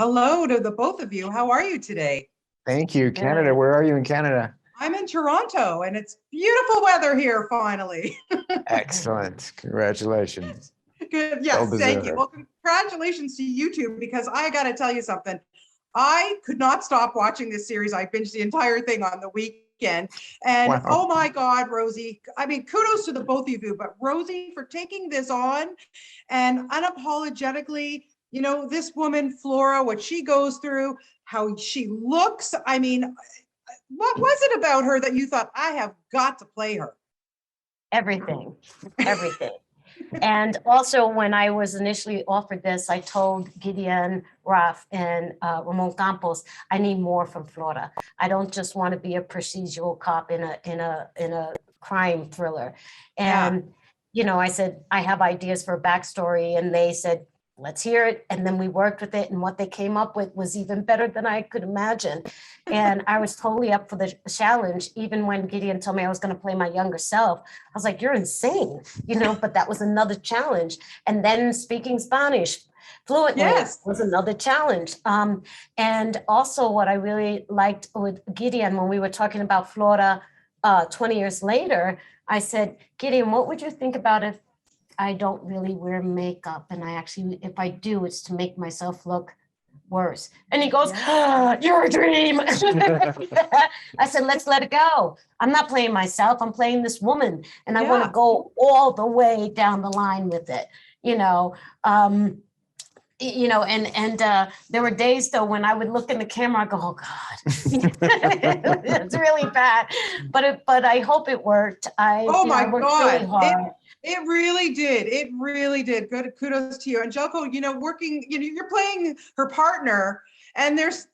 hello to the both of you. How are you today? Thank you. Canada, Good. where are you in Canada? I'm in Toronto and it's beautiful weather here finally. Excellent. Congratulations. Good. Well Yes, thank you. deserved. Well, congratulations to you two because I got to tell you something. I could not stop watching this series. I binged the entire thing on the weekend. And Wow. oh my God, Rosie, I mean, kudos to the both of you, but Rosie for taking this on and unapologetically, this woman, Flora, what she goes through, how she looks. I mean, what was it about her that you thought, I have got to play her? Everything, everything. And also, when I was initially offered this, I told Gideon, Raf, and Ramon Campos, I need more from Florida. I don't just want to be a procedural cop in a crime thriller. And I said I have ideas for a backstory, and they said, let's hear it. And then we worked with it, and what they came up with was even better than I could imagine. And I was totally up for the challenge. Even when Gideon told me I was going to play my younger self, I was like, you're insane, but that was another challenge. And then speaking Spanish fluently was another challenge. And also what I really liked with Gideon, when we were talking about Florida 20 years later, I said, Gideon, what would you think about if I don't really wear makeup, and if I do, it's to make myself look worse? And he goes, you're a dream. I said, let's let it go. I'm not playing myself. I'm playing this woman, and I want to go all the way down the line with it. There were days though when I would look in the camera, I go, oh God, it's really bad. But I hope it worked. I worked really hard. It really did. It really did. Good. Kudos to you. And Zeljko, working, you're playing her partner and there's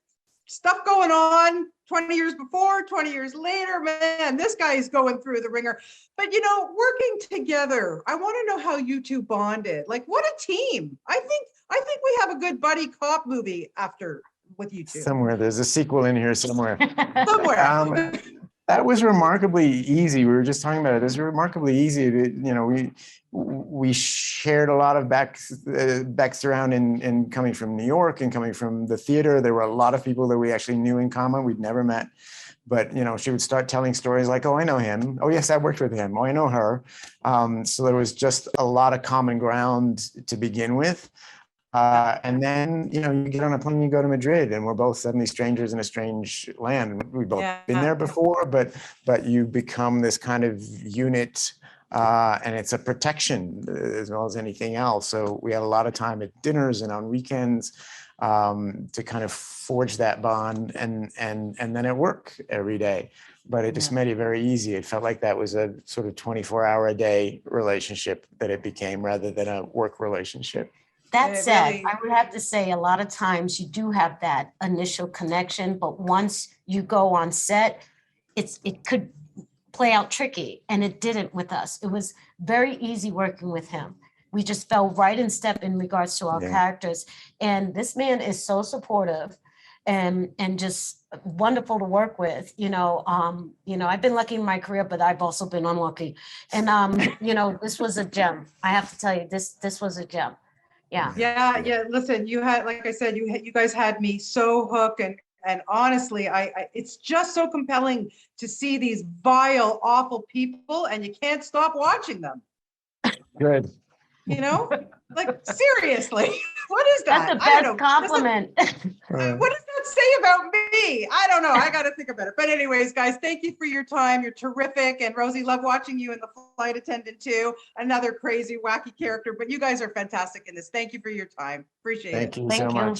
stuff going on 20 years before, 20 years later, man, this guy is going through the ringer. But, working together, I want to know how you two bonded. Like, what a team. I think we have a good buddy cop movie with you two. Somewhere. There's a sequel in here somewhere. Somewhere. That was remarkably easy. We were just talking about it. It was remarkably easy. We shared a lot of background in coming from New York and coming from the theater. There were a lot of people that we actually knew in common. We'd never met. But, she would start telling stories like, oh, I know him. Oh, yes, I worked with him. Oh, I know her. So there was just a lot of common ground to begin with. And then, you get on a plane, you go to Madrid, and we're both suddenly strangers in a strange land. We've both been there before, but you become this kind of unit, and it's a protection as well as anything else. So we had a lot of time at dinners and on weekends to kind of forge that bond, and then at work every day. But it just made it very easy. It felt like that was a sort of 24-hour-a-day relationship that it became, rather than a work relationship. That said, I would have to say a lot of times you do have that initial connection, but once you go on set, it could play out tricky, and it didn't with us. It was very easy working with him. We just fell right in step in regards to our characters. And this man is so supportive and just wonderful to work with. I've been lucky in my career, but I've also been unlucky. And this was a gem. I have to tell you, this was a gem. Yeah. Listen, you had, like I said, you guys had me so hooked, and honestly, it's just so compelling to see these vile, awful people, and you can't stop watching them. Good. Like seriously, what is that? That's the best compliment. What does that say about me? I don't know. I got to think about it. But anyways, guys, thank you for your time. You're terrific. And Rosie, love watching you in The Flight Attendant too. Another crazy, wacky character. But you guys are fantastic in this. Thank you for your time. Appreciate it. Thank you so much.